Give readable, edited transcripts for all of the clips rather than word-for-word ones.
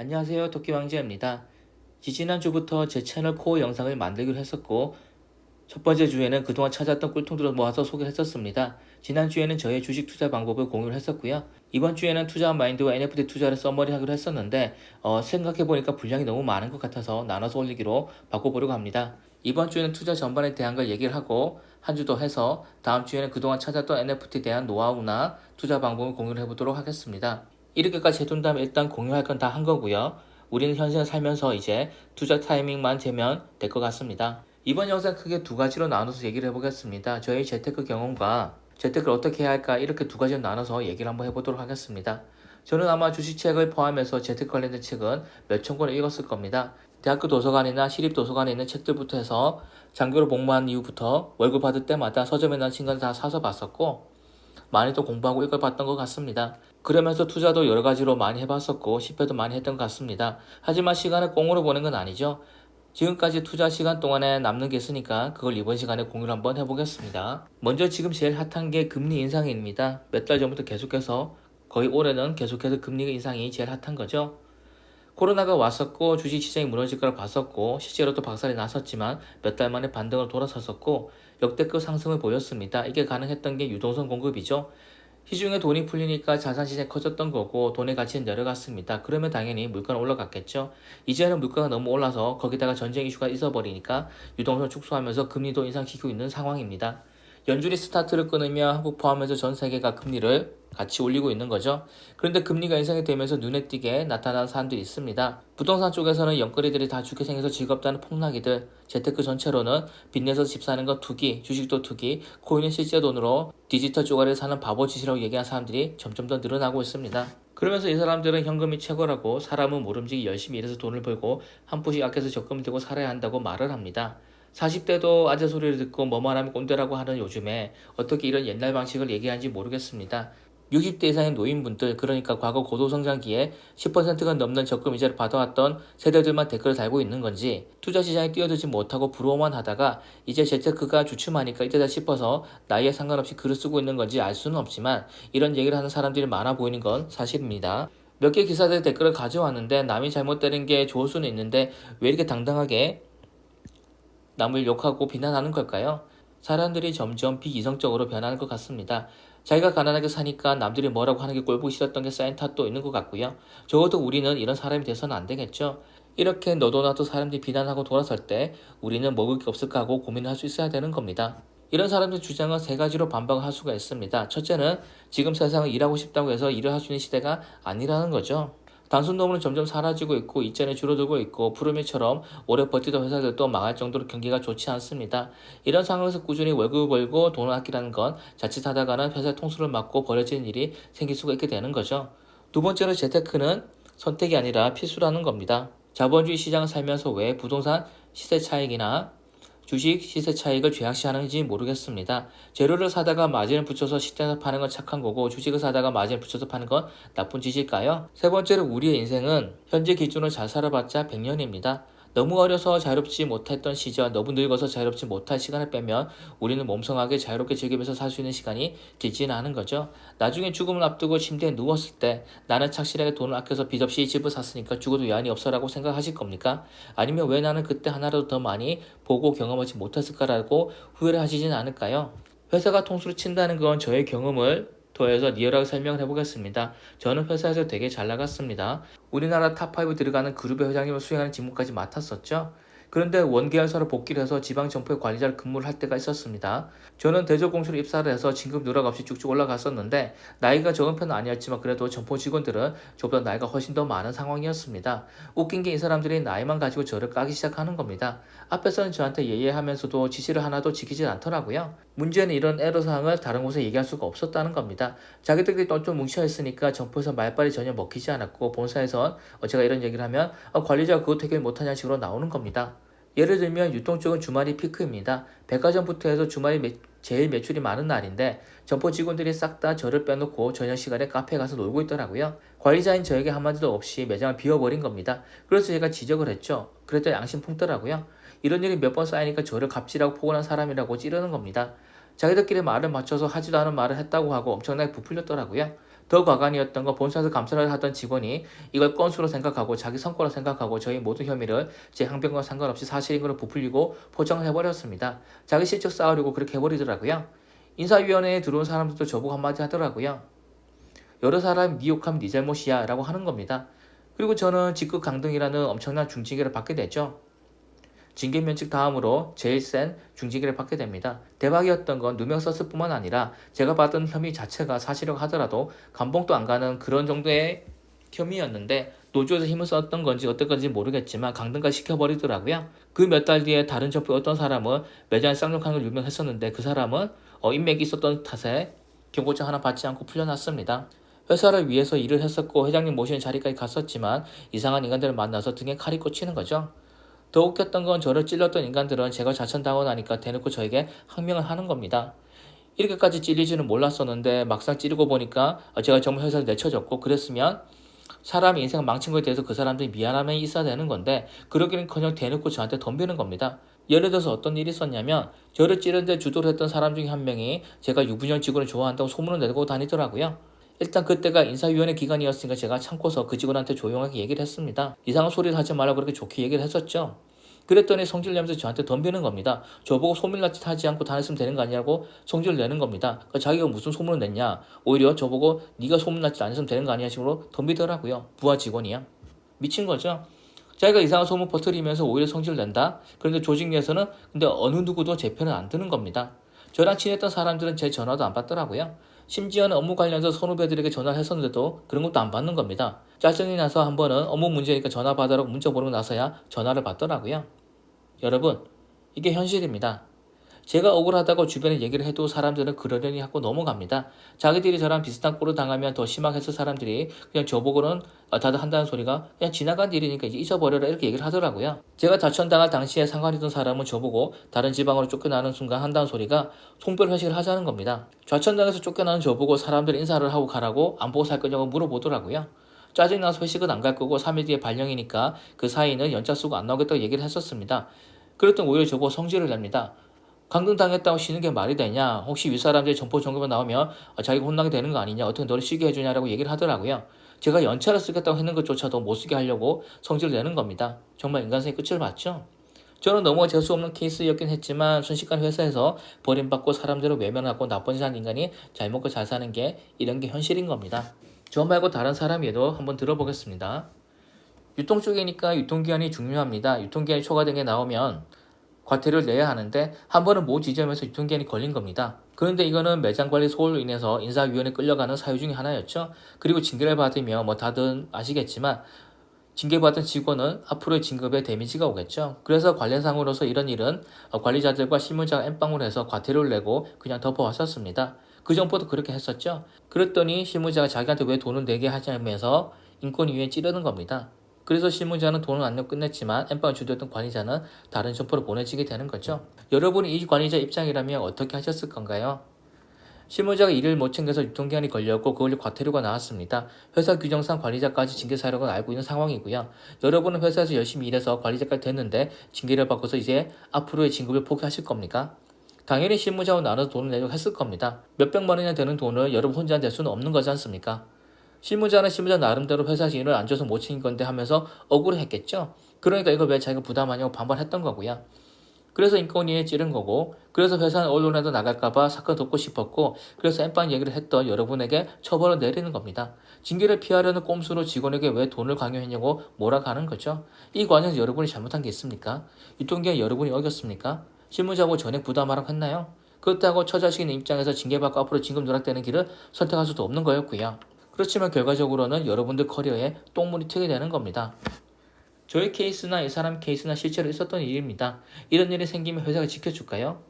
안녕하세요. 토끼왕자입니다. 지지난주부터 제 채널 코어 영상을 만들기로 했었고, 첫 번째 주에는 그동안 찾았던 꿀통들을 모아서 소개를 했었습니다. 지난주에는 저의 주식 투자 방법을 공유를 했었고요. 이번 주에는 투자 마인드와 NFT 투자를 써머리 하기로 했었는데, 생각해보니까 분량이 너무 많은 것 같아서 나눠서 올리기로 바꿔보려고 합니다. 이번 주에는 투자 전반에 대한 걸 얘기를 하고, 한 주 더 해서 다음 주에는 그동안 찾았던 NFT에 대한 노하우나 투자 방법을 공유를 해보도록 하겠습니다. 이렇게까지 해둔 다음에 일단 공유할 건 다 한 거고요. 우리는 현생을 살면서 이제 투자 타이밍만 되면 될 것 같습니다. 이번 영상 크게 두 가지로 나눠서 얘기를 해보겠습니다. 저희 재테크 경험과 재테크를 어떻게 해야 할까 이렇게 두 가지로 나눠서 얘기를 한번 해보도록 하겠습니다. 저는 아마 주식책을 포함해서 재테크 관련된 책은 몇천 권을 읽었을 겁니다. 대학교 도서관이나 시립도서관에 있는 책들부터 해서 장교로 복무한 이후부터 월급 받을 때마다 서점에 난 신간을 다 사서 봤었고, 많이 또 공부하고 읽어봤던 것 같습니다. 그러면서 투자도 여러 가지로 많이 해봤었고 실패도 많이 했던 것 같습니다. 하지만 시간을 꽁으로 보낸 건 아니죠. 지금까지 투자 시간 동안에 남는 게 있으니까 그걸 이번 시간에 공유를 한번 해보겠습니다. 먼저 지금 제일 핫한 게 금리 인상입니다. 몇 달 전부터 계속해서 거의 올해는 계속해서 금리 인상이 제일 핫한 거죠. 코로나가 왔었고 주식시장이 무너질 거라 봤었고 실제로 또 박살이 났었지만 몇 달 만에 반등으로 돌아섰었고 역대급 상승을 보였습니다. 이게 가능했던 게 유동성 공급이죠. 시중에 돈이 풀리니까 자산시장이 커졌던 거고 돈의 가치는 내려갔습니다. 그러면 당연히 물가는 올라갔겠죠. 이제는 물가가 너무 올라서 거기다가 전쟁 이슈가 있어버리니까 유동성 축소하면서 금리도 인상시키고 있는 상황입니다. 연준이 스타트를 끊으며 한국 포함해서 전 세계가 금리를 같이 올리고 있는 거죠. 그런데 금리가 인상이 되면서 눈에 띄게 나타나는 사람들이 있습니다. 부동산 쪽에서는 연거리들이 다 죽게 생겨서 즐겁다는 폭락이들, 재테크 전체로는 빚내서 집 사는 거 투기, 주식도 투기, 코인은 실제 돈으로 디지털 쪼가리를 사는 바보짓이라고 얘기하는 사람들이 점점 더 늘어나고 있습니다. 그러면서 이 사람들은 현금이 최고라고 사람은 모름지기 열심히 일해서 돈을 벌고 한 푼씩 아껴서 적금을 들고 살아야 한다고 말을 합니다. 40대도 아재 소리를 듣고 뭐만 하면 꼰대라고 하는 요즘에 어떻게 이런 옛날 방식을 얘기하는지 모르겠습니다. 60대 이상의 노인분들, 그러니까 과거 고도성장기에 10%가 넘는 적금 이자를 받아왔던 세대들만 댓글을 달고 있는 건지, 투자시장에 뛰어들지 못하고 부러워만 하다가 이제 재테크가 주춤하니까 이때다 싶어서 나이에 상관없이 글을 쓰고 있는 건지 알 수는 없지만 이런 얘기를 하는 사람들이 많아 보이는 건 사실입니다. 몇 개 기사들 댓글을 가져왔는데 남이 잘못되는 게 좋을 수는 있는데 왜 이렇게 당당하게 남을 욕하고 비난하는 걸까요? 사람들이 점점 비이성적으로 변하는 것 같습니다. 자기가 가난하게 사니까 남들이 뭐라고 하는 게 꼴보기 싫었던 게 쌓인 탓도 있는 것 같고요. 적어도 우리는 이런 사람이 돼서는 안 되겠죠. 이렇게 너도 나도 사람들이 비난하고 돌아설 때 우리는 먹을 게 없을까 하고 고민을 할 수 있어야 되는 겁니다. 이런 사람들 주장은 세 가지로 반박을 할 수가 있습니다. 첫째는 지금 세상은 일하고 싶다고 해서 일을 할 수 있는 시대가 아니라는 거죠. 단순 노무는 점점 사라지고 있고 이전에 줄어들고 있고 푸르미처럼 오래 버티던 회사들도 망할 정도로 경기가 좋지 않습니다. 이런 상황에서 꾸준히 월급을 벌고 돈을 아끼라는 건 자칫하다가는 회사의 통수를 막고 버려지는 일이 생길 수가 있게 되는 거죠. 두 번째로 재테크는 선택이 아니라 필수라는 겁니다. 자본주의 시장을 살면서 왜 부동산 시세 차익이나 주식 시세 차익을 죄악시하는지 모르겠습니다. 재료를 사다가 마진을 붙여서 식당에서 파는 건 착한 거고 주식을 사다가 마진을 붙여서 파는 건 나쁜 짓일까요? 세 번째로 우리의 인생은 현재 기준으로 잘 살아봤자 100년입니다. 너무 어려서 자유롭지 못했던 시절, 너무 늙어서 자유롭지 못할 시간을 빼면 우리는 몸성하게 자유롭게 즐기면서 살 수 있는 시간이 길지는 않은 거죠. 나중에 죽음을 앞두고 침대에 누웠을 때 나는 착실하게 돈을 아껴서 빚 없이 집을 샀으니까 죽어도 여한이 없어라고 생각하실 겁니까? 아니면 왜 나는 그때 하나라도 더 많이 보고 경험하지 못했을까라고 후회를 하시진 않을까요? 회사가 통수를 친다는 건 저의 경험을 더해서 리얼하게 설명을 해보겠습니다. 저는 회사에서 되게 잘 나갔습니다. 우리나라 탑5 들어가는 그룹의 회장님을 수행하는 직무까지 맡았었죠. 그런데 원계열사로 복귀를 해서 지방 점포의 관리자로 근무를 할 때가 있었습니다. 저는 대저공시로 입사를 해서 진급 누락 없이 쭉쭉 올라갔었는데 나이가 적은 편은 아니었지만 그래도 점포 직원들은 저보다 나이가 훨씬 더 많은 상황이었습니다. 웃긴 게 이 사람들이 나이만 가지고 저를 까기 시작하는 겁니다. 앞에서는 저한테 예예하면서도 지시를 하나도 지키질 않더라고요. 문제는 이런 애로사항을 다른 곳에 얘기할 수가 없었다는 겁니다. 자기들끼리 똘똘 뭉쳐있으니까 점포에서 말빨이 전혀 먹히지 않았고 본사에선 제가 이런 얘기를 하면 관리자가 그것 해결 못하냐는 식으로 나오는 겁니다. 예를 들면 유통 쪽은 주말이 피크입니다. 백화점부터 해서 주말이 제일 매출이 많은 날인데 점포 직원들이 싹 다 저를 빼놓고 저녁 시간에 카페에 가서 놀고 있더라고요. 관리자인 저에게 한마디도 없이 매장을 비워버린 겁니다. 그래서 제가 지적을 했죠. 그랬더니 양심 풍더라고요. 이런 일이 몇 번 쌓이니까 저를 갑질하고 포근한 사람이라고 찌르는 겁니다. 자기들끼리 말을 맞춰서 하지도 않은 말을 했다고 하고 엄청나게 부풀렸더라고요. 더 과간이었던 건 본사에서 감사를 하던 직원이 이걸 건수로 생각하고 자기 성과로 생각하고 저희 모든 혐의를 제 항변과 상관없이 사실인 걸 부풀리고 포장을 해버렸습니다. 자기 실적 쌓으려고 그렇게 해버리더라고요. 인사위원회에 들어온 사람들도 저보고 한마디 하더라고요. 여러 사람 네 욕하면 네 잘못이야 라고 하는 겁니다. 그리고 저는 직급 강등이라는 엄청난 중징계를 받게 됐죠. 징계 면책 다음으로 제일 센 중징계를 받게 됩니다. 대박이었던 건 누명 썼을 뿐만 아니라 제가 받은 혐의 자체가 사실이라고 하더라도 감봉도 안 가는 그런 정도의 혐의였는데 노조에서 힘을 썼던 건지 어떤 건지 모르겠지만 강등까지 시켜버리더라고요. 그 몇 달 뒤에 다른 점포 어떤 사람은 매장에 쌍욕하는 걸 유명했었는데 그 사람은 인맥이 있었던 탓에 경고장 하나 받지 않고 풀려났습니다. 회사를 위해서 일을 했었고 회장님 모시는 자리까지 갔었지만 이상한 인간들을 만나서 등에 칼이 꽂히는 거죠. 더 웃겼던 건 저를 찔렀던 인간들은 제가 자천당하고 나니까 대놓고 저에게 항명을 하는 겁니다. 이렇게까지 찔리지는 몰랐었는데 막상 찌르고 보니까 제가 정말 회사에서 내쳐졌고 그랬으면 사람이 인생 망친 거에 대해서 그 사람들이 미안함이 있어야 되는 건데 그러기는커녕 대놓고 저한테 덤비는 겁니다. 예를 들어서 어떤 일이 있었냐면 저를 찌르는데 주도를 했던 사람 중에 한 명이 제가 유부녀 직원을 좋아한다고 소문을 내고 다니더라고요. 일단 그때가 인사위원회 기간이었으니까 제가 참고서 그 직원한테 조용하게 얘기를 했습니다. 이상한 소리를 하지 말라고 그렇게 좋게 얘기를 했었죠. 그랬더니 성질 내면서 저한테 덤비는 겁니다. 저보고 소문날 짓 하지 않고 다녔으면 되는 거 아니냐고 성질을 내는 겁니다. 그러니까 자기가 무슨 소문을 냈냐. 오히려 저보고 네가 소문날 짓 안 했으면 되는 거 아니냐 식으로 덤비더라고요. 부하 직원이야. 미친 거죠. 자기가 이상한 소문 퍼뜨리면서 오히려 성질을 낸다. 그런데 조직 내에서는 근데 어느 누구도 제 편은 안 드는 겁니다. 저랑 친했던 사람들은 제 전화도 안 받더라고요. 심지어는 업무 관련해서 선후배들에게 전화를 했었는데도 그런 것도 안 받는 겁니다. 짜증이 나서 한 번은 업무 문제니까 전화 받으라고 문자 보내고 나서야 전화를 받더라고요. 여러분, 이게 현실입니다. 제가 억울하다고 주변에 얘기를 해도 사람들은 그러려니 하고 넘어갑니다. 자기들이 저랑 비슷한 꼴을 당하면 더 심하게 했을 사람들이 그냥 저보고는 다들 한다는 소리가 그냥 지나간 일이니까 이제 잊어버려라 이렇게 얘기를 하더라고요. 제가 자천당할 당시에 상관이던 사람은 저보고 다른 지방으로 쫓겨나는 순간 한다는 소리가 송별회식을 하자는 겁니다. 좌천당에서 쫓겨나는 저보고 사람들 인사를 하고 가라고 안 보고 살 거냐고 물어보더라고요. 짜증나서 회식은 안 갈 거고 3일 뒤에 발령이니까 그 사이는 연차 쓰고 안 나오겠다고 얘기를 했었습니다. 그랬더니 오히려 저보고 성질을 냅니다. 강등당했다고 쉬는 게 말이 되냐? 혹시 윗사람들이 점포 점검에 나오면 자기가 혼나게 되는 거 아니냐? 어떻게 너를 쉬게 해주냐라고 얘기를 하더라고요. 제가 연차를 쓰겠다고 했는 것조차도 못 쓰게 하려고 성질을 내는 겁니다. 정말 인간성의 끝을 봤죠? 저는 너무 재수 없는 케이스였긴 했지만 순식간에 회사에서 버림받고 사람들을 외면하고 나쁜 짓 한 인간이 잘 먹고 잘 사는 게 이런 게 현실인 겁니다. 저 말고 다른 사람에도 한번 들어보겠습니다. 유통 쪽이니까 유통기한이 중요합니다. 유통기한이 초과된 게 나오면 과태료를 내야 하는데 한 번은 모 지점에서 유통기한이 걸린 겁니다. 그런데 이거는 매장관리 소홀로 인해서 인사위원회에 끌려가는 사유 중에 하나였죠. 그리고 징계를 받으면 다들 아시겠지만 징계받은 직원은 앞으로의 진급에 데미지가 오겠죠. 그래서 관련상으로서 이런 일은 관리자들과 실무자가 엠빵으로 해서 과태료를 내고 그냥 덮어왔었습니다. 그 전부터 그렇게 했었죠. 그랬더니 실무자가 자기한테 왜 돈을 내게 하냐면서 인권위에 찌르는 겁니다. 그래서 실무자는 돈을 안 내고 끝냈지만 엠빵을 주도했던 관리자는 다른 점포로 보내지게 되는 거죠. 여러분이 이 관리자 입장이라면 어떻게 하셨을 건가요? 실무자가 일을 못 챙겨서 유통기한이 걸렸고 그걸로 과태료가 나왔습니다. 회사 규정상 관리자까지 징계 사유를 알고 있는 상황이고요. 여러분은 회사에서 열심히 일해서 관리자까지 됐는데 징계를 받고서 이제 앞으로의 진급을 포기하실 겁니까? 당연히 실무자와 나눠서 돈을 내려고 했을 겁니다. 몇백만 원이나 되는 돈을 여러분 혼자 낼 수는 없는 거지 않습니까? 실무자는 실무자 나름대로 회사에서 일을 안 줘서 못 챙긴 건데 하면서 억울했겠죠. 그러니까 이걸 왜 자기가 부담하냐고 반발했던 거고요. 그래서 인권위에 찌른 거고 그래서 회사는 언론에도 나갈까봐 사건 덮고 싶었고 그래서 엠빵 얘기를 했던 여러분에게 처벌을 내리는 겁니다. 징계를 피하려는 꼼수로 직원에게 왜 돈을 강요했냐고 몰아가는 거죠. 이 과정에서 여러분이 잘못한 게 있습니까? 유통기한 여러분이 어겼습니까? 실무자고 전액 부담하라고 했나요? 그렇다고 처자식인 입장에서 징계받고 앞으로 진급 누락되는 길을 선택할 수도 없는 거였고요. 그렇지만 결과적으로는 여러분들 커리어에 똥물이 튀게 되는 겁니다. 저의 케이스나 이 사람 케이스나 실제로 있었던 일입니다. 이런 일이 생기면 회사가 지켜줄까요?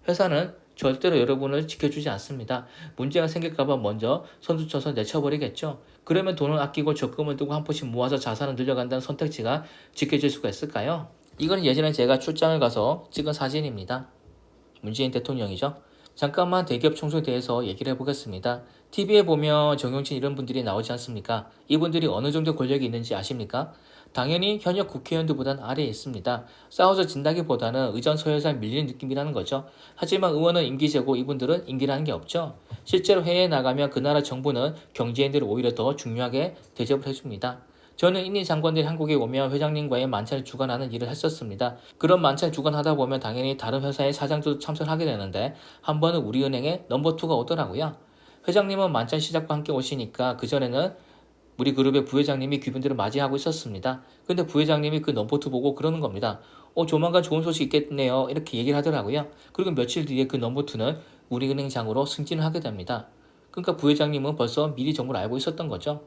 회사는 절대로 여러분을 지켜주지 않습니다. 문제가 생길까봐 먼저 선두쳐서 내쳐버리겠죠. 그러면 돈을 아끼고 적금을 두고 한 푼씩 모아서 자산을 늘려간다는 선택지가 지켜질 수가 있을까요? 이건 예전에 제가 출장을 가서 찍은 사진입니다. 문재인 대통령이죠. 잠깐만 대기업 총수에 대해서 얘기를 해보겠습니다. TV에 보면 정용진 이런 분들이 나오지 않습니까? 이분들이 어느 정도 권력이 있는지 아십니까? 당연히 현역 국회의원들보단 아래에 있습니다. 싸워서 진다기보다는 의전서열사에 밀리는 느낌이라는 거죠. 하지만 의원은 임기제고 이분들은 임기라는 게 없죠. 실제로 해외에 나가면 그 나라 정부는 경제인들을 오히려 더 중요하게 대접을 해줍니다. 저는 인니 장관들이 한국에 오면 회장님과의 만찬을 주관하는 일을 했었습니다. 그런 만찬을 주관하다 보면 당연히 다른 회사의 사장들도 참석하게 되는데 한 번은 우리은행에 넘버2가 오더라고요. 회장님은 만찬 시작과 함께 오시니까 그전에는 우리 그룹의 부회장님이 귀빈들을 맞이하고 있었습니다. 근데 부회장님이 그 넘버2 보고 그러는 겁니다. 조만간 좋은 소식 있겠네요. 이렇게 얘기를 하더라고요. 그리고 며칠 뒤에 그 넘버2는 우리은행장으로 승진을 하게 됩니다. 그러니까 부회장님은 벌써 미리 정보를 알고 있었던 거죠.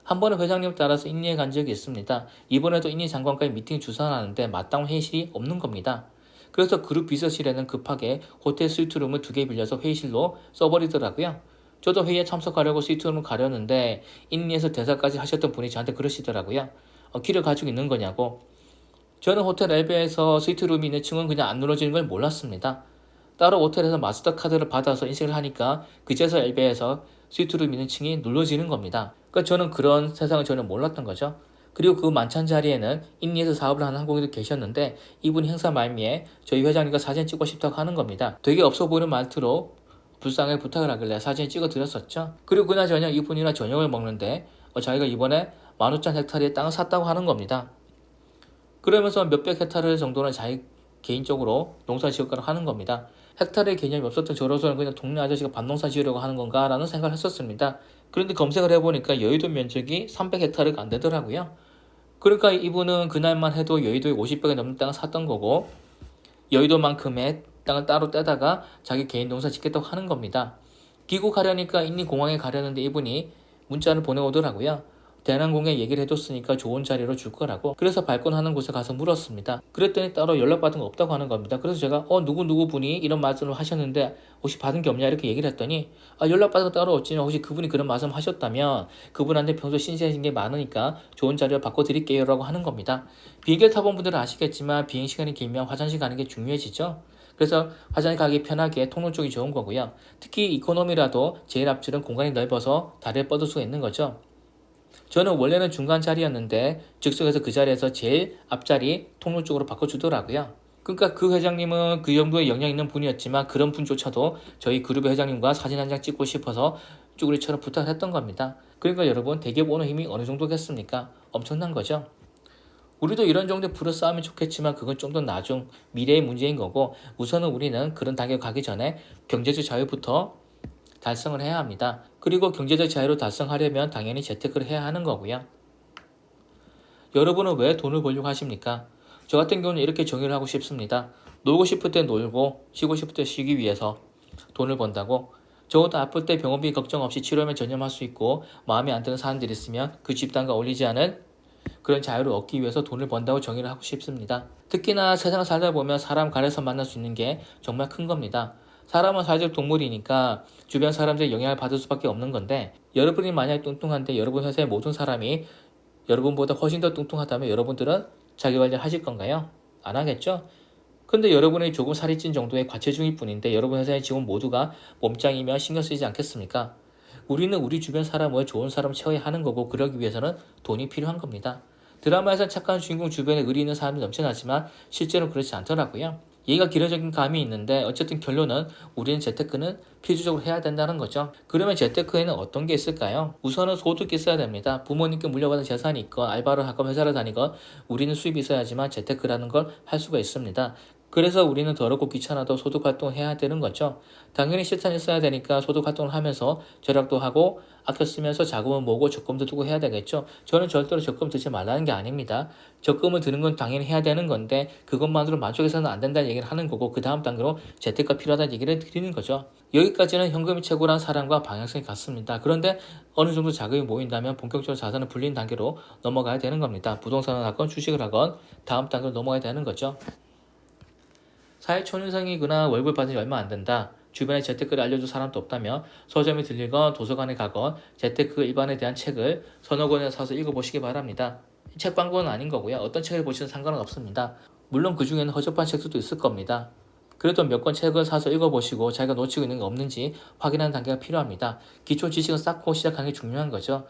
한 번은 회장님을 따라서 인니에 간 적이 있습니다. 이번에도 인니 장관과의 미팅 주선하는데 마땅한 회의실이 없는 겁니다. 그래서 그룹 비서실에는 급하게 호텔 스위트룸을 2개 빌려서 회의실로 써버리더라고요. 저도 회의에 참석하려고 스위트룸을 가려는데 인니에서 대사까지 하셨던 분이 저한테 그러시더라고요. 길을 가지고 있는 거냐고. 저는 호텔 엘베에서 스위트룸이 있는 층은 그냥 안 눌러지는 걸 몰랐습니다. 따로 호텔에서 마스터 카드를 받아서 인식을 하니까 그제서 엘베에서 스위트룸 있는 층이 눌러지는 겁니다. 그러니까 저는 그런 세상을 전혀 몰랐던 거죠. 그리고 그 만찬 자리에는 인니에서 사업을 하는 한국인도 계셨는데 이분이 행사 말미에 저희 회장님과 사진 찍고 싶다고 하는 겁니다. 되게 없어 보이는 말투로 불쌍하게 부탁을 하길래 사진 찍어 드렸었죠. 그리고 그날 저녁 이분이랑 저녁을 먹는데 자기가 이번에 15,000헥타르의 땅을 샀다고 하는 겁니다. 그러면서 몇백 헥타르 정도는 자기 개인적으로 농사 지었다고 하는 겁니다. 헥타르의 개념이 없었던 저로서는 그냥 동네 아저씨가 밭농사 지으려고 하는 건가 라는 생각을 했었습니다. 그런데 검색을 해보니까 여의도 면적이 300헥타르가 안 되더라고요. 그러니까 이분은 그날만 해도 여의도에 50배가 넘는 땅을 샀던 거고 여의도만큼의 땅을 따로 떼다가 자기 개인 농사 짓겠다고 하는 겁니다. 귀국하려니까 인니공항에 가려는데 이분이 문자를 보내오더라고요. 대한항공에 얘기를 해줬으니까 좋은 자리로 줄 거라고. 그래서 발권하는 곳에 가서 물었습니다. 그랬더니 따로 연락받은 거 없다고 하는 겁니다. 그래서 제가 누구 분이 이런 말씀을 하셨는데 혹시 받은 게 없냐 이렇게 얘기를 했더니 연락받은 거 따로 없지만 혹시 그분이 그런 말씀 하셨다면 그분한테 평소 신세진 게 많으니까 좋은 자리를 바꿔드릴게요 라고 하는 겁니다. 비행기를 타본 분들은 아시겠지만 비행시간이 길면 화장실 가는 게 중요해지죠. 그래서 화장실 가기 편하게 통로 쪽이 좋은 거고요. 특히 이코노미라도 제일 앞줄은 공간이 넓어서 다리를 뻗을 수가 있는 거죠. 저는 원래는 중간 자리였는데 즉석에서 그 자리에서 제일 앞자리 통로 쪽으로 바꿔주더라고요. 그러니까 그 회장님은 그 정도의 영향 있는 분이었지만 그런 분조차도 저희 그룹의 회장님과 사진 한 장 찍고 싶어서 쭈구리처럼 부탁을 했던 겁니다. 그러니까 여러분 대기업 오는 힘이 어느 정도겠습니까? 엄청난 거죠. 우리도 이런 정도의 부를 쌓으면 좋겠지만 그건 좀 더 나중 미래의 문제인 거고 우선은 우리는 그런 단계에 가기 전에 경제적 자유부터 달성을 해야 합니다. 그리고 경제적 자유를 달성하려면 당연히 재테크를 해야 하는 거고요. 여러분은 왜 돈을 벌려고 하십니까? 저 같은 경우는 이렇게 정의를 하고 싶습니다. 놀고 싶을 때 놀고 쉬고 싶을 때 쉬기 위해서 돈을 번다고. 적어도 아플 때 병원비 걱정 없이 치료하면 전념할 수 있고 마음에 안 드는 사람들이 있으면 그 집단과 어울리지 않은 그런 자유를 얻기 위해서 돈을 번다고 정의를 하고 싶습니다. 특히나 세상을 살다 보면 사람 간에서 만날 수 있는 게 정말 큰 겁니다. 사람은 사회적 동물이니까 주변 사람들의 영향을 받을 수밖에 없는 건데 여러분이 만약에 뚱뚱한데 여러분 회사의 모든 사람이 여러분보다 훨씬 더 뚱뚱하다면 여러분들은 자기관리 하실 건가요? 안 하겠죠? 근데 여러분이 조금 살이 찐 정도의 과체중일 뿐인데 여러분 회사의 직원 모두가 몸짱이면 신경 쓰이지 않겠습니까? 우리는 우리 주변 사람을 좋은 사람 채워야 하는 거고 그러기 위해서는 돈이 필요한 겁니다. 드라마에서 착한 주인공 주변에 의리 있는 사람이 넘쳐나지만 실제로는 그렇지 않더라고요. 얘가 기본적인 감이 있는데 어쨌든 결론은 우리는 재테크는 필수적으로 해야 된다는 거죠. 그러면 재테크에는 어떤 게 있을까요? 우선은 소득이 있어야 됩니다. 부모님께 물려받은 재산이 있건 알바를 하건 회사를 다니건 우리는 수입이 있어야지만 재테크라는 걸 할 수가 있습니다. 그래서 우리는 더럽고 귀찮아도 소득 활동을 해야 되는 거죠. 당연히 실탄이 있어야 되니까 소득 활동을 하면서 절약도 하고 아껴 쓰면서 자금을 모으고 적금도 두고 해야 되겠죠. 저는 절대로 적금 들지 말라는 게 아닙니다. 적금을 드는 건 당연히 해야 되는 건데 그것만으로 만족해서는 안 된다는 얘기를 하는 거고 그 다음 단계로 재테크가 필요하다는 얘기를 드리는 거죠. 여기까지는 현금이 최고라는 사람과 방향성이 같습니다. 그런데 어느 정도 자금이 모인다면 본격적으로 자산을 불리는 단계로 넘어가야 되는 겁니다. 부동산을 하건 주식을 하건 다음 단계로 넘어가야 되는 거죠. 사회초년생이거나 월급 받은 지 얼마 안 된다. 주변에 재테크를 알려줄 사람도 없다며 서점에 들리건 도서관에 가건 재테크 일반에 대한 책을 서너 권을 사서 읽어보시기 바랍니다. 책 광고는 아닌 거고요. 어떤 책을 보시든 상관은 없습니다. 물론 그 중에는 허접한 책들도 있을 겁니다. 그래도 몇 권 책을 사서 읽어보시고 자기가 놓치고 있는 게 없는지 확인하는 단계가 필요합니다. 기초 지식을 쌓고 시작하는 게 중요한 거죠.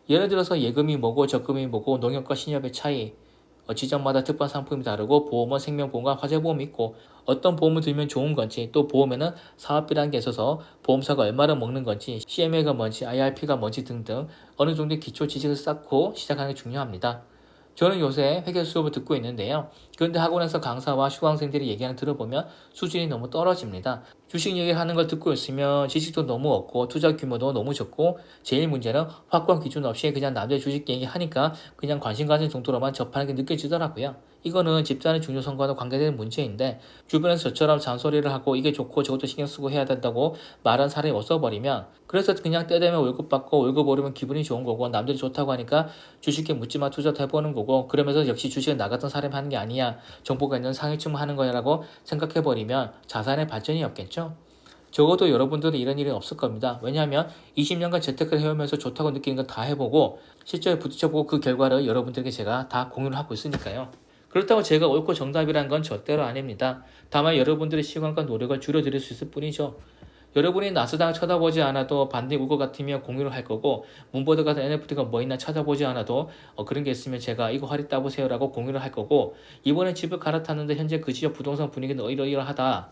예를 들어서 예금이 뭐고 적금이 뭐고 농협과 신협의 차이, 지점마다 특별 상품이 다르고 보험은 생명보험과 화재보험이 있고 어떤 보험을 들면 좋은 건지 또 보험에는 사업비라는 게 있어서 보험사가 얼마를 먹는 건지 CMA가 뭔지 IRP가 뭔지 등등 어느 정도의 기초 지식을 쌓고 시작하는 게 중요합니다. 저는 요새 회계 수업을 듣고 있는데요. 그런데 학원에서 강사와 수강생들이 얘기하는 들어보면 수준이 너무 떨어집니다. 주식 얘기를 하는 걸 듣고 있으면 지식도 너무 없고 투자 규모도 너무 적고 제일 문제는 확고한 기준 없이 그냥 남들 주식 얘기하니까 그냥 관심 가는 정도로만 접하는 게 느껴지더라고요. 이거는 집단의 중요성과도 관계되는 문제인데 주변에서 저처럼 잔소리를 하고 이게 좋고 저것도 신경 쓰고 해야 된다고 말하는 사람이 없어버리면 그래서 그냥 때 되면 월급 받고 월급 오르면 기분이 좋은 거고 남들이 좋다고 하니까 주식에 묻지마 투자도 해보는 거고 그러면서 역시 주식은 나 같은 사람이 하는 게 아니야 정보가 있는 상위층만 하는 거야 라고 생각해버리면 자산의 발전이 없겠죠. 적어도 여러분들은 이런 일은 없을 겁니다. 왜냐하면 20년간 재테크를 해오면서 좋다고 느끼는 건 다 해보고 실제로 부딪혀보고 그 결과를 여러분들에게 제가 다 공유를 하고 있으니까요. 그렇다고 제가 옳고 정답이란 건 절대로 아닙니다. 다만 여러분들의 시간과 노력을 줄여드릴 수 있을 뿐이죠. 여러분이 나스닥 쳐다보지 않아도 반등이 올 것 같으면 공유를 할 거고 문버드 같은 NFT가 뭐 있나 찾아보지 않아도 그런 게 있으면 제가 이거 할인 따보세요 라고 공유를 할 거고 이번에 집을 갈아탔는데 현재 그 지역 부동산 분위기는 이러이러하다.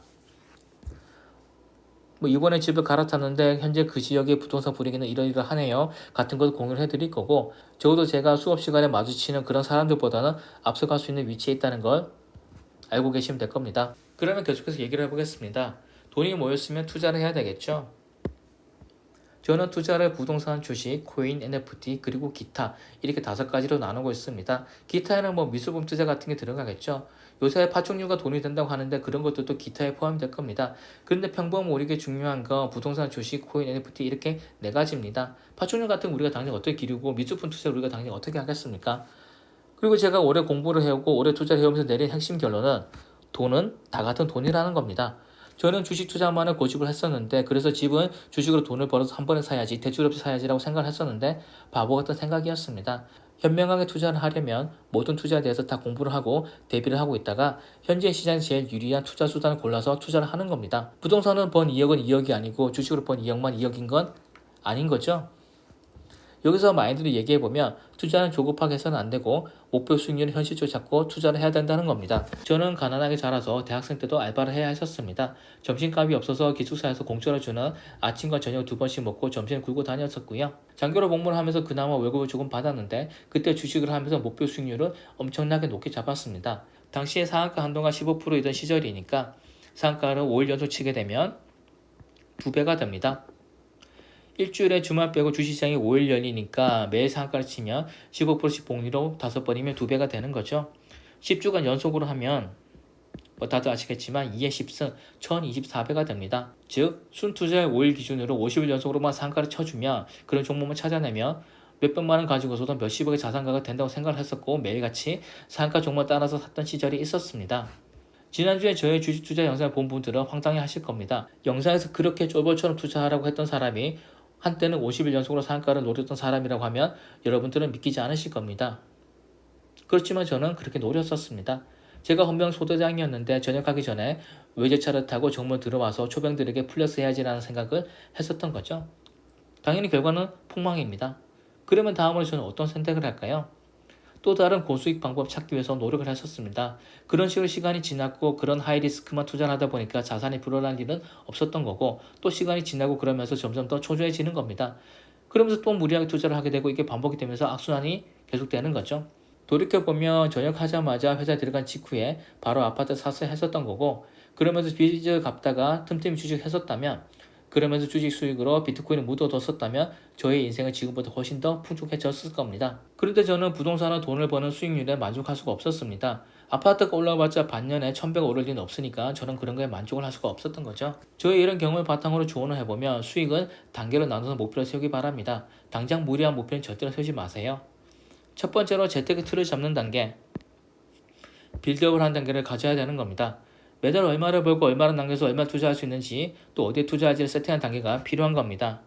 이번에 집을 갈아탔는데 현재 그 지역의 부동산 분위기는 이러이러하네요. 같은 걸 공유를 해드릴 거고 적어도 제가 수업 시간에 마주치는 그런 사람들보다는 앞서갈 수 있는 위치에 있다는 걸 알고 계시면 될 겁니다. 그러면 계속해서 얘기를 해보겠습니다. 돈이 모였으면 투자를 해야 되겠죠. 저는 투자를 부동산, 주식, 코인, NFT 그리고 기타 이렇게 5가지로 나누고 있습니다. 기타에는 미술품 투자 같은 게 들어가겠죠. 요새 파충류가 돈이 된다고 하는데 그런 것들도 기타에 포함될 겁니다. 그런데 평범 우리에게 중요한 건 부동산, 주식, 코인, NFT 이렇게 4가지입니다. 파충류 같은 거 우리가 당장 어떻게 기르고 미술품 투자를 우리가 당장 어떻게 하겠습니까? 그리고 제가 오래 공부를 해오고 오래 투자를 해오면서 내린 핵심 결론은 돈은 다 같은 돈이라는 겁니다. 저는 주식 투자만을 고집을 했었는데 그래서 집은 주식으로 돈을 벌어서 한 번에 사야지 대출 없이 사야지라고 생각을 했었는데 바보 같은 생각이었습니다. 현명하게 투자를 하려면 모든 투자에 대해서 다 공부를 하고 대비를 하고 있다가 현재 시장에 제일 유리한 투자 수단을 골라서 투자를 하는 겁니다. 부동산은 번 2억은 2억이 아니고 주식으로 번 2억만 2억인 건 아닌 거죠. 여기서 마인드를 얘기해보면 투자는 조급하게 해서는 안 되고 목표 수익률을 현실적으로 잡고 투자를 해야 된다는 겁니다. 저는 가난하게 자라서 대학생 때도 알바를 해야 했었습니다. 점심값이 없어서 기숙사에서 공짜로 주는 아침과 저녁 2번씩 먹고 점심을 굴고 다녔었고요. 장교로 복무를 하면서 그나마 월급을 조금 받았는데 그때 주식을 하면서 목표 수익률을 엄청나게 높게 잡았습니다. 당시에 상한가 한도가 15%이던 시절이니까 상한가를 5일 연속 치게 되면 2배가 됩니다. 일주일에 주말 빼고 주식시장이 5일 열리니까 매일 상한가를 치면 15%씩 복리로 5번이면 2배가 되는 거죠. 10주간 연속으로 하면 다들 아시겠지만 2의 10승 1024배가 됩니다. 즉 순투자의 5일 기준으로 50일 연속으로만 상한가를 쳐주면 그런 종목만 찾아내면 몇백만 원 가지고서도 몇십억의 자산가가 된다고 생각을 했었고 매일같이 상한가 종목을 따라서 샀던 시절이 있었습니다. 지난주에 저의 주식 투자 영상을 본 분들은 황당해 하실 겁니다. 영상에서 그렇게 쫄벌처럼 투자하라고 했던 사람이 한때는 50일 연속으로 상한가를 노렸던 사람이라고 하면 여러분들은 믿기지 않으실 겁니다. 그렇지만 저는 그렇게 노렸었습니다. 제가 헌병 소대장이었는데 전역하기 전에 외제차를 타고 정문 들어와서 초병들에게 플러스 해야지라는 생각을 했었던 거죠. 당연히 결과는 폭망입니다. 그러면 다음으로 저는 어떤 선택을 할까요? 또 다른 고수익 방법 찾기 위해서 노력을 했었습니다. 그런 식으로 시간이 지났고 그런 하이리스크만 투자를 하다 보니까 자산이 불어날 일은 없었던 거고 또 시간이 지나고 그러면서 점점 더 초조해지는 겁니다. 그러면서 또 무리하게 투자를 하게 되고 이게 반복이 되면서 악순환이 계속되는 거죠. 돌이켜보면 전역하자마자 회사에 들어간 직후에 바로 아파트 사서 했었던 거고 그러면서 빚을 갚다가 틈틈이 주식 했었다면 그러면서 주식 수익으로 비트코인을 묻어뒀었다면 저의 인생은 지금보다 훨씬 더 풍족해졌을 겁니다. 그런데 저는 부동산으로 돈을 버는 수익률에 만족할 수가 없었습니다. 아파트가 올라와봤자 반년에 1000배가 오를 리는 없으니까 저는 그런 거에 만족을 할 수가 없었던 거죠. 저의 이런 경험을 바탕으로 조언을 해보면 수익은 단계로 나눠서 목표를 세우기 바랍니다. 당장 무리한 목표는 절대로 세우지 마세요. 첫 번째로 재테크 틀을 잡는 단계, 빌드업을 하는 단계를 가져야 되는 겁니다. 매달 얼마를 벌고 얼마를 남겨서 얼마 투자할 수 있는지 또 어디에 투자할지를 세팅한 단계가 필요한 겁니다.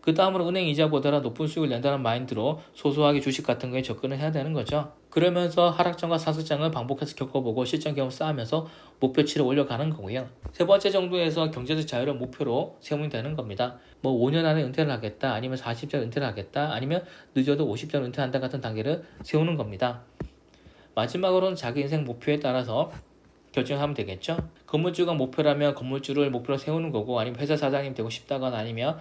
그 다음으로 은행 이자보다 높은 수익을 낸다는 마인드로 소소하게 주식 같은 거에 접근을 해야 되는 거죠. 그러면서 하락장과 상승장을 반복해서 겪어보고 실전 경험 쌓으면서 목표치를 올려가는 거고요. 세 번째 정도에서 경제적 자유를 목표로 세우면 되는 겁니다. 뭐 5년 안에 은퇴를 하겠다, 아니면 40전 은퇴를 하겠다, 아니면 늦어도 50전 은퇴한다 같은 단계를 세우는 겁니다. 마지막으로는 자기 인생 목표에 따라서 결정하면 되겠죠. 건물주가 목표라면 건물주를 목표로 세우는 거고, 아니면 회사 사장님 되고 싶다거나 아니면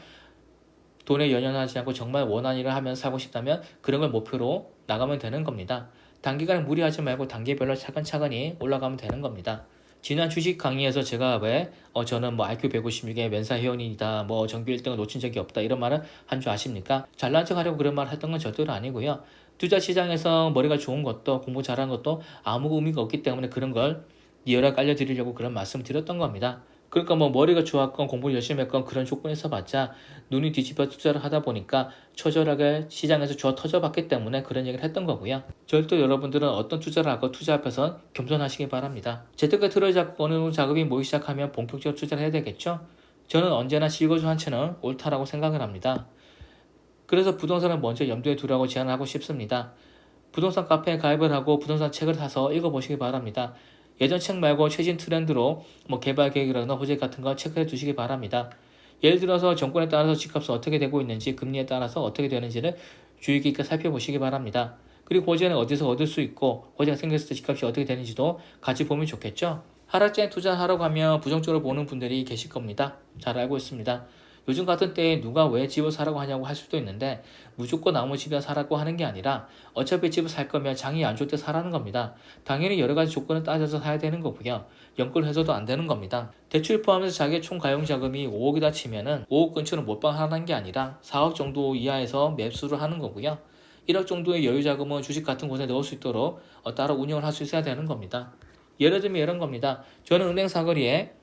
돈에 연연하지 않고 정말 원하는 일을 하면서 살고 싶다면 그런 걸 목표로 나가면 되는 겁니다. 단기간에 무리하지 말고 단계별로 차근차근히 올라가면 되는 겁니다. 지난 주식 강의에서 제가 왜 저는 뭐 IQ 156의 멘사 회원이다, 뭐 정규 1등을 놓친 적이 없다 이런 말을 한 줄 아십니까? 잘난 척 하려고 그런 말을 했던 건 절대로 아니고요. 투자 시장에서 머리가 좋은 것도 공부 잘하는 것도 아무 의미가 없기 때문에 그런 걸 리얼하게 알려드리려고 그런 말씀 드렸던 겁니다. 그러니까 뭐 머리가 좋았건 공부를 열심히 했건 그런 조건에서 봤자 눈이 뒤집어 투자를 하다 보니까 처절하게 시장에서 주워 터져봤기 때문에 그런 얘기를 했던 거고요. 절대 여러분들은 어떤 투자를 하고 투자 앞에선 겸손하시기 바랍니다. 재테크 틀을 잡고 어느 정도 자금이 모이기 시작하면 본격적으로 투자를 해야 되겠죠? 저는 언제나 실거주 한 채는 옳다라고 생각을 합니다. 그래서 부동산을 먼저 염두에 두라고 제안을 하고 싶습니다. 부동산 카페에 가입을 하고 부동산 책을 사서 읽어보시기 바랍니다. 예전 책 말고 최신 트렌드로 뭐 개발 계획이라거나 호재 같은 거 체크해 두시기 바랍니다. 예를 들어서 정권에 따라서 집값은 어떻게 되고 있는지, 금리에 따라서 어떻게 되는지를 주의 깊게 살펴보시기 바랍니다. 그리고 호재는 어디서 얻을 수 있고 호재가 생겼을 때 집값이 어떻게 되는지도 같이 보면 좋겠죠. 하락장에 투자하려고 하면 부정적으로 보는 분들이 계실 겁니다. 잘 알고 있습니다. 요즘 같은 때에 누가 왜 집을 사라고 하냐고 할 수도 있는데 무조건 아무 집이나 사라고 하는 게 아니라 어차피 집을 살 거면 장이 안 좋을 때 사라는 겁니다. 당연히 여러 가지 조건을 따져서 사야 되는 거고요. 연끌해서도 안 되는 겁니다. 대출 포함해서 자기의 총 가용 자금이 5억이다 치면은 5억 근처는 몰빵하는 게 아니라 4억 정도 이하에서 매수를 하는 거고요. 1억 정도의 여유 자금은 주식 같은 곳에 넣을 수 있도록 따로 운영을 할 수 있어야 되는 겁니다. 예를 들면 이런 겁니다. 저는 은행 사거리에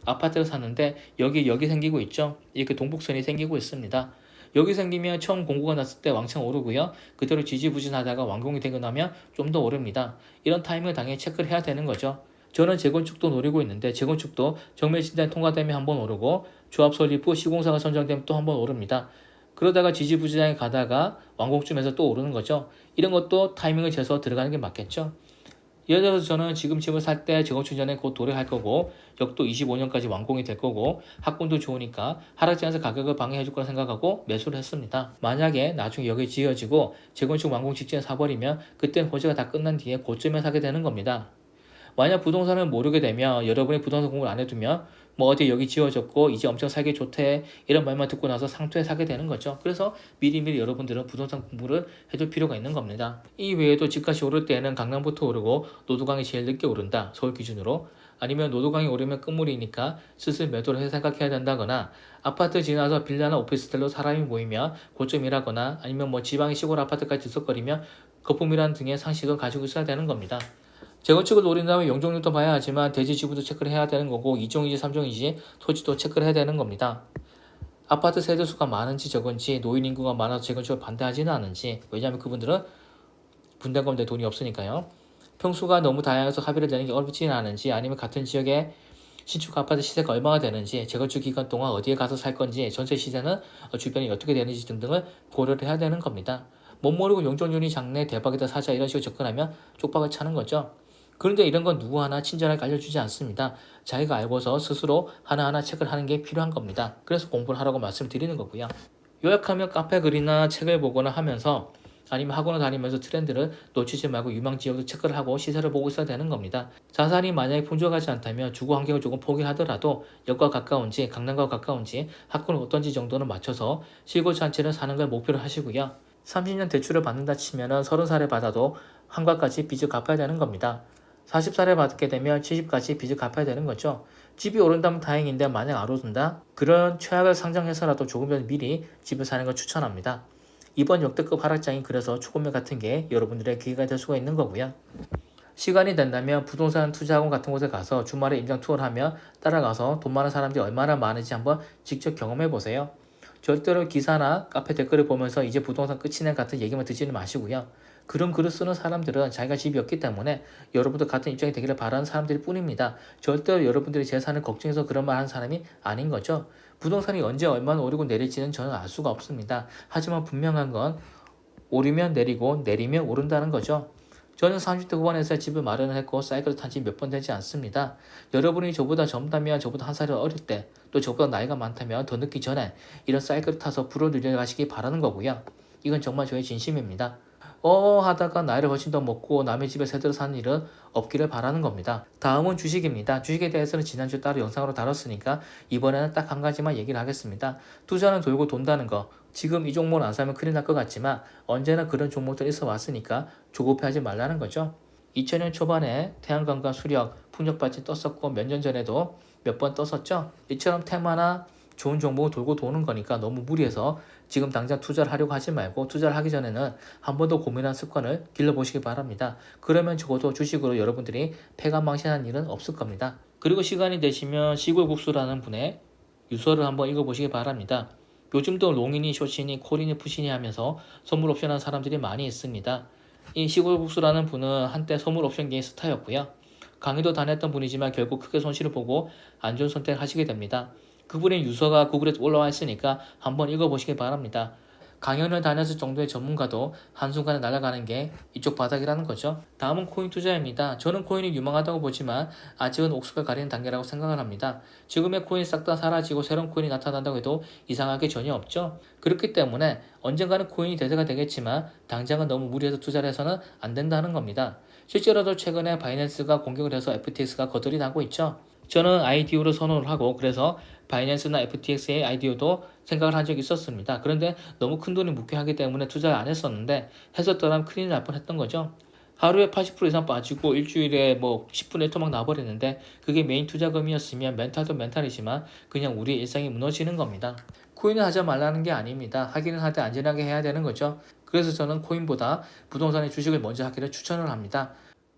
아파트를 샀는데 여기 생기고 있죠. 이렇게 동북선이 생기고 있습니다. 여기 생기면 처음 공고가 났을 때 왕창 오르고요. 그대로 지지부진하다가 완공이 되고 나면 좀 더 오릅니다. 이런 타이밍을 당연히 체크를 해야 되는 거죠. 저는 재건축도 노리고 있는데 재건축도 정밀 진단 통과되면 한번 오르고 조합 설립 후 시공사가 선정되면 또 한번 오릅니다. 그러다가 지지부진하게 가다가 완공쯤에서 또 오르는 거죠. 이런 것도 타이밍을 재서 들어가는 게 맞겠죠. 예를 들어서 저는 지금 집을 살 때 재건축 전에 곧 도래할 거고 역도 25년까지 완공이 될 거고 학군도 좋으니까 하락장에서 가격을 방해해 줄 거라 생각하고 매수를 했습니다. 만약에 나중에 여기 지어지고 재건축 완공 직전에 사버리면 그때는 호재가 다 끝난 뒤에 고점에 사게 되는 겁니다. 만약 부동산을 모르게 되면 여러분이 부동산 공부를 안 해두면 뭐 어디 여기 지어졌고 이제 엄청 살기 좋대 이런 말만 듣고 나서 상투에 사게 되는 거죠. 그래서 미리미리 여러분들은 부동산 공부를 해둘 필요가 있는 겁니다. 이 외에도 집값이 오를 때는 강남부터 오르고 노도강이 제일 늦게 오른다. 서울 기준으로. 아니면 노도강이 오르면 끝물이니까 슬슬 매도를 생각해야 된다거나 아파트 지나서 빌라나 오피스텔로 사람이 모이면 고점이라거나 아니면 뭐 지방의 시골 아파트까지 들썩거리면 거품이라는 등의 상식을 가지고 있어야 되는 겁니다. 재건축을 노린다면 용적률도 봐야 하지만 대지 지분도 체크를 해야 되는 거고 2종이지 3종이지 토지도 체크를 해야 되는 겁니다. 아파트 세대수가 많은지 적은지 노인 인구가 많아서 재건축을 반대하지는 않은지 왜냐하면 그분들은 분담금대 돈이 없으니까요. 평수가 너무 다양해서 합의를 내는 게 어렵지는 않은지 아니면 같은 지역에 신축 아파트 시세가 얼마나 되는지 재건축 기간 동안 어디에 가서 살 건지 전세 시세는 주변이 어떻게 되는지 등등을 고려를 해야 되는 겁니다. 못 모르고 용적률이 작네 대박이다 사자 이런 식으로 접근하면 쪽박을 차는 거죠. 그런데 이런 건 누구 하나 친절하게 알려주지 않습니다. 자기가 알고서 스스로 하나하나 체크를 하는 게 필요한 겁니다. 그래서 공부를 하라고 말씀드리는 거고요. 요약하면 카페 글이나 책을 보거나 하면서 아니면 학원을 다니면서 트렌드를 놓치지 말고 유망 지역도 체크를 하고 시세를 보고 있어야 되는 겁니다. 자산이 만약에 풍족하지 않다면 주거 환경을 조금 포기하더라도 역과 가까운지 강남과 가까운지 학군은 어떤지 정도는 맞춰서 실거주 한 채를 사는 걸 목표로 하시고요. 30년 대출을 받는다 치면은 30살에 받아도 한과까지 빚을 갚아야 되는 겁니다. 40살에 받게 되면 70까지 빚을 갚아야 되는 거죠. 집이 오른다면 다행인데 만약 안 오른다? 그런 최악을 상정해서라도 조금 전 미리 집을 사는 걸 추천합니다. 이번 역대급 하락장이 그래서 초고매 같은 게 여러분들의 기회가 될 수가 있는 거고요. 시간이 된다면 부동산 투자학원 같은 곳에 가서 주말에 임장 투어를 하며 따라가서 돈 많은 사람들이 얼마나 많은지 한번 직접 경험해 보세요. 절대로 기사나 카페 댓글을 보면서 이제 부동산 끝이네 같은 얘기만 듣지는 마시고요. 그런 글을 쓰는 사람들은 자기가 집이 없기 때문에 여러분도 같은 입장이 되기를 바라는 사람들일 뿐입니다. 절대로 여러분들의 재산을 걱정해서 그런 말 하는 사람이 아닌 거죠. 부동산이 언제 얼마나 오르고 내릴지는 저는 알 수가 없습니다. 하지만 분명한 건 오르면 내리고 내리면 오른다는 거죠. 저는 30대 후반에서 집을 마련을 했고 사이클을 탄 지 몇 번 되지 않습니다. 여러분이 저보다 젊다면 저보다 한 살이 어릴 때 또 저보다 나이가 많다면 더 늦기 전에 이런 사이클을 타서 불을 늘려가시기 바라는 거고요. 이건 정말 저의 진심입니다. 하다가 나이를 훨씬 더 먹고 남의 집에 새들어 사는 일은 없기를 바라는 겁니다. 다음은 주식입니다. 주식에 대해서는 지난주 따로 영상으로 다뤘으니까 이번에는 딱 한 가지만 얘기를 하겠습니다. 투자는 돌고 돈다는 거. 지금 이 종목을 안 사면 큰일 날 것 같지만 언제나 그런 종목들이 있어 왔으니까 조급해하지 말라는 거죠. 2000년 초반에 태양광과 수력, 풍력발전 떴었고 몇 년 전에도 몇 번 떴었죠. 이처럼 테마나 좋은 정보가 돌고 도는 거니까 너무 무리해서 지금 당장 투자를 하려고 하지 말고 투자를 하기 전에는 한 번 더 고민한 습관을 길러보시기 바랍니다. 그러면 적어도 주식으로 여러분들이 패간망신하는 일은 없을 겁니다. 그리고 시간이 되시면 시골국수라는 분의 유서를 한번 읽어보시기 바랍니다. 요즘도 롱이니 숏이니 콜이니 푸시니 하면서 선물 옵션 한 사람들이 많이 있습니다. 이 시골국수라는 분은 한때 선물 옵션계의 스타였고요. 강의도 다녔던 분이지만 결국 크게 손실을 보고 안 좋은 선택을 하시게 됩니다. 그분의 유서가 구글에 올라와 있으니까 한번 읽어보시기 바랍니다. 강연을 다녔을 정도의 전문가도 한순간에 날아가는 게 이쪽 바닥이라는 거죠. 다음은 코인 투자입니다. 저는 코인이 유망하다고 보지만 아직은 옥수가 가리는 단계라고 생각을 합니다. 지금의 코인이 싹 다 사라지고 새로운 코인이 나타난다고 해도 이상할 게 전혀 없죠. 그렇기 때문에 언젠가는 코인이 대세가 되겠지만 당장은 너무 무리해서 투자를 해서는 안 된다는 겁니다. 실제로도 최근에 바이낸스가 공격을 해서 FTX가 거덜이 나고 있죠. 저는 IDO를 선호를 하고 그래서 바이낸스나 FTX의 IDO도 생각을 한 적이 있었습니다. 그런데 너무 큰 돈이 묵게 하기 때문에 투자를 안 했었는데 했었더라면 큰일 날 뻔했던 거죠. 하루에 80% 이상 빠지고 일주일에 10분의 1토막 나버리는데 그게 메인 투자금이었으면 멘탈도 멘탈이지만 그냥 우리의 일상이 무너지는 겁니다. 코인을 하지 말라는 게 아닙니다. 하기는 하되 안전하게 해야 되는 거죠. 그래서 저는 코인보다 부동산의 주식을 먼저 하기를 추천을 합니다.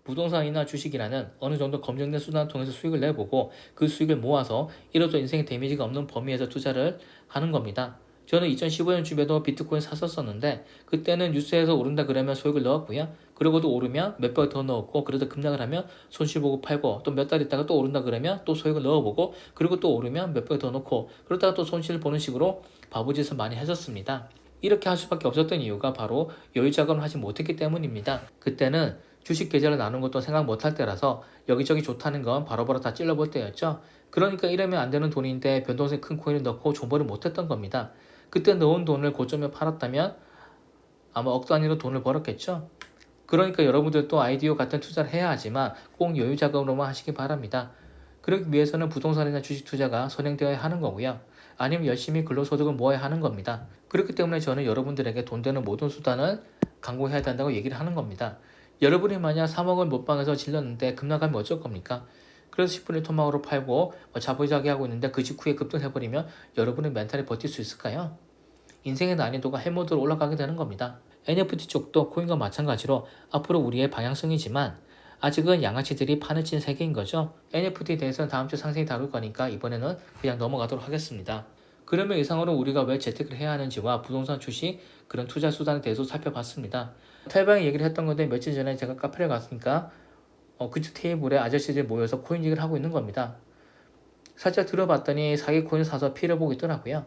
부동산이나 주식이라는 어느 정도 검증된 수단을 통해서 수익을 내보고 그 수익을 모아서 이로써 인생에 데미지가 없는 범위에서 투자를 하는 겁니다. 저는 2015년쯤에도 비트코인 샀었는데 그때는 뉴스에서 오른다 그러면 소액을 넣었고요. 그러고도 오르면 몇 배 더 넣었고 그래도 급락을 하면 손실 보고 팔고 또 몇 달 있다가 또 오른다 그러면 또 소액을 넣어보고 그리고 또 오르면 몇 배 더 넣고 그러다가 또 손실을 보는 식으로 바보짓을 많이 했었습니다. 이렇게 할 수밖에 없었던 이유가 바로 여유 자금을 하지 못했기 때문입니다. 그때는 주식 계좌를 나눈 것도 생각 못할 때라서 여기저기 좋다는 건 바로바로 다 찔러볼 때였죠. 그러니까 이러면 안 되는 돈인데 변동성이 큰 코인을 넣고 존버를 못했던 겁니다. 그때 넣은 돈을 고점에 팔았다면 아마 억 단위로 돈을 벌었겠죠. 그러니까 여러분들도 아이디어 같은 투자를 해야 하지만 꼭 여유 자금으로만 하시기 바랍니다. 그러기 위해서는 부동산이나 주식 투자가 선행되어야 하는 거고요. 아니면 열심히 근로소득을 모아야 하는 겁니다. 그렇기 때문에 저는 여러분들에게 돈 되는 모든 수단을 강구해야 된다고 얘기를 하는 겁니다. 여러분이 만약 3억을 못방에서 질렀는데 급락하면 어쩔 겁니까? 그래서 10분의 토막으로 팔고 자부자기 하고 있는데 그 직후에 급등해버리면 여러분의 멘탈이 버틸 수 있을까요? 인생의 난이도가 해모드로 올라가게 되는 겁니다. NFT 쪽도 코인과 마찬가지로 앞으로 우리의 방향성이지만 아직은 양아치들이 판을 친 세계인 거죠. NFT에 대해서는 다음 주 상세히 다룰 거니까 이번에는 그냥 넘어가도록 하겠습니다. 그러면 이상으로 우리가 왜 재테크를 해야 하는지와 부동산 주식 그런 투자 수단에 대해서 살펴봤습니다. 탈방에 얘기를 했던 건데 며칠 전에 제가 카페를 갔으니까 그쪽 테이블에 아저씨들이 모여서 코인 얘기를 하고 있는 겁니다. 살짝 들어봤더니 사기 코인을 사서 피를 보고 있더라고요.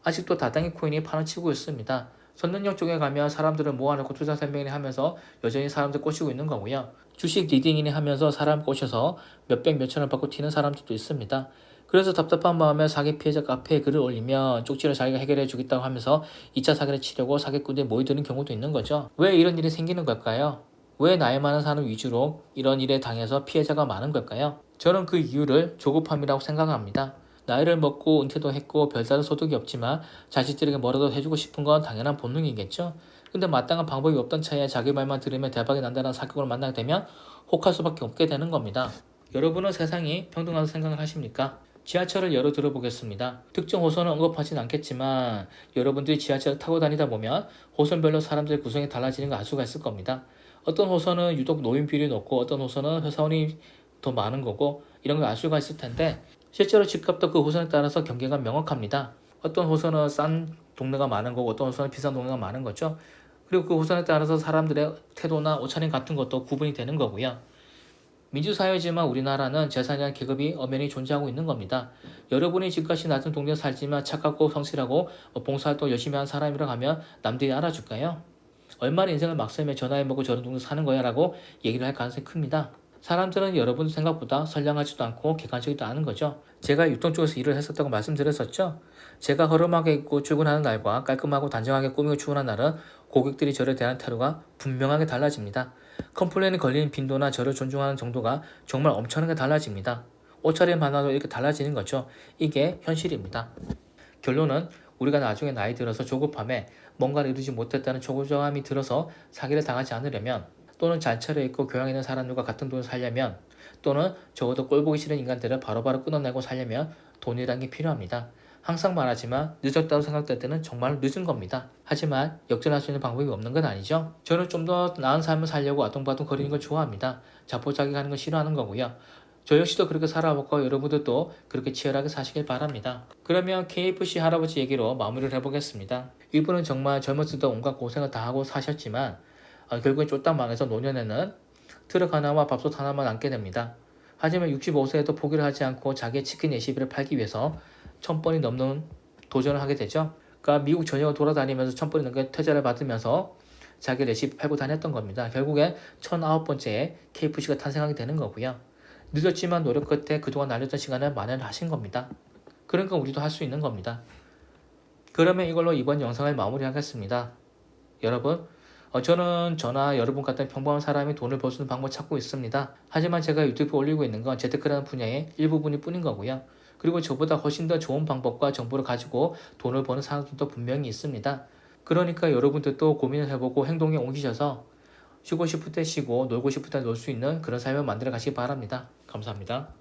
아직도 다단계 코인이 판을 치고 있습니다. 선릉역 쪽에 가면 사람들을 모아놓고 투자 설명을 하면서 여전히 사람들 꼬시고 있는 거고요. 주식 리딩이니 하면서 사람 꼬셔서 몇백 몇천원 받고 튀는 사람들도 있습니다. 그래서 답답한 마음에 사기 피해자 카페에 글을 올리면 쪽지를 자기가 해결해 주겠다고 하면서 2차 사기를 치려고 사기꾼들이 모이드는 경우도 있는 거죠. 왜 이런 일이 생기는 걸까요? 왜 나이 많은 사람 위주로 이런 일에 당해서 피해자가 많은 걸까요? 저는 그 이유를 조급함이라고 생각합니다. 나이를 먹고 은퇴도 했고 별다른 소득이 없지만 자식들에게 뭐라도 해주고 싶은 건 당연한 본능이겠죠. 근데 마땅한 방법이 없던 차에 자기 말만 들으면 대박이 난다는 사기꾼을 만나게 되면 혹할 수밖에 없게 되는 겁니다. 여러분은 세상이 평등하다고 생각을 하십니까? 지하철을 예로 들어보겠습니다. 특정 호선은 언급하진 않겠지만 여러분들이 지하철을 타고 다니다 보면 호선별로 사람들의 구성이 달라지는 걸 알 수가 있을 겁니다. 어떤 호선은 유독 노인 비율이 높고 어떤 호선은 회사원이 더 많은 거고 이런 걸 알 수가 있을 텐데 실제로 집값도 그 호선에 따라서 경계가 명확합니다. 어떤 호선은 싼 동네가 많은 거고 어떤 호선은 비싼 동네가 많은 거죠. 그리고 그 호선에 따라서 사람들의 태도나 옷차림 같은 것도 구분이 되는 거고요. 민주사회지만 우리나라는 재산이라는 계급이 엄연히 존재하고 있는 겁니다. 여러분이 집값이 낮은 동네에 살지만 착하고 성실하고 봉사활동 열심히 하는 사람이라고 하면 남들이 알아줄까요? 얼마나 인생을 막 살며 저 나이 먹고 저런 동네 사는 거야 라고 얘기를 할 가능성이 큽니다. 사람들은 여러분 생각보다 선량하지도 않고 객관적이지도 않은 거죠. 제가 유통 쪽에서 일을 했었다고 말씀드렸었죠. 제가 허름하게 입고 출근하는 날과 깔끔하고 단정하게 꾸미고 출근하는 날은 고객들이 저를 대하는 태도가 분명하게 달라집니다. 컴플레인이 걸리는 빈도나 저를 존중하는 정도가 정말 엄청나게 달라집니다. 옷차림 하나도 이렇게 달라지는 거죠. 이게 현실입니다. 결론은 우리가 나중에 나이 들어서 조급함에 뭔가를 이루지 못했다는 초조함이 들어서 사기를 당하지 않으려면, 또는 잘 차려입고 교양 있는 사람들과 같은 돈을 살려면, 또는 적어도 꼴보기 싫은 인간들을 바로바로 끊어내고 살려면 돈이라는 게 필요합니다. 항상 말하지만 늦었다고 생각될 때는 정말 늦은 겁니다. 하지만 역전할 수 있는 방법이 없는 건 아니죠. 저는 좀 더 나은 삶을 살려고 아둥바둥 거리는 걸 좋아합니다. 자포자기하는 걸 싫어하는 거고요. 저 역시도 그렇게 살아왔고 여러분들도 그렇게 치열하게 사시길 바랍니다. 그러면 KFC 할아버지 얘기로 마무리를 해보겠습니다. 이분은 정말 젊었을 때 온갖 고생을 다 하고 사셨지만 결국엔 쫄딱 망해서 노년에는 트럭 하나와 밥솥 하나만 남게 됩니다. 하지만 65세에도 포기를 하지 않고 자기의 치킨 레시피를 팔기 위해서 1000번이 넘는 도전을 하게 되죠. 그러니까 미국 전역을 돌아다니면서 1000번이 넘게 퇴짜를 받으면서 자기 레시피 팔고 다녔던 겁니다. 결국에 1009번째에 KFC가 탄생하게 되는 거고요. 늦었지만 노력 끝에 그동안 날렸던 시간을 만회를 하신 겁니다. 그러니까 우리도 할 수 있는 겁니다. 그러면 이걸로 이번 영상을 마무리하겠습니다. 여러분, 저는 저나 여러분 같은 평범한 사람이 돈을 벌 수 있는 방법을 찾고 있습니다. 하지만 제가 유튜브에 올리고 있는 건 재테크라는 분야의 일부분일 뿐인 거고요. 그리고 저보다 훨씬 더 좋은 방법과 정보를 가지고 돈을 버는 사람들도 분명히 있습니다. 그러니까 여러분들도 고민을 해보고 행동에 옮기셔서 쉬고 싶을 때 쉬고 놀고 싶을 때 놀 수 있는 그런 삶을 만들어 가시기 바랍니다. 감사합니다.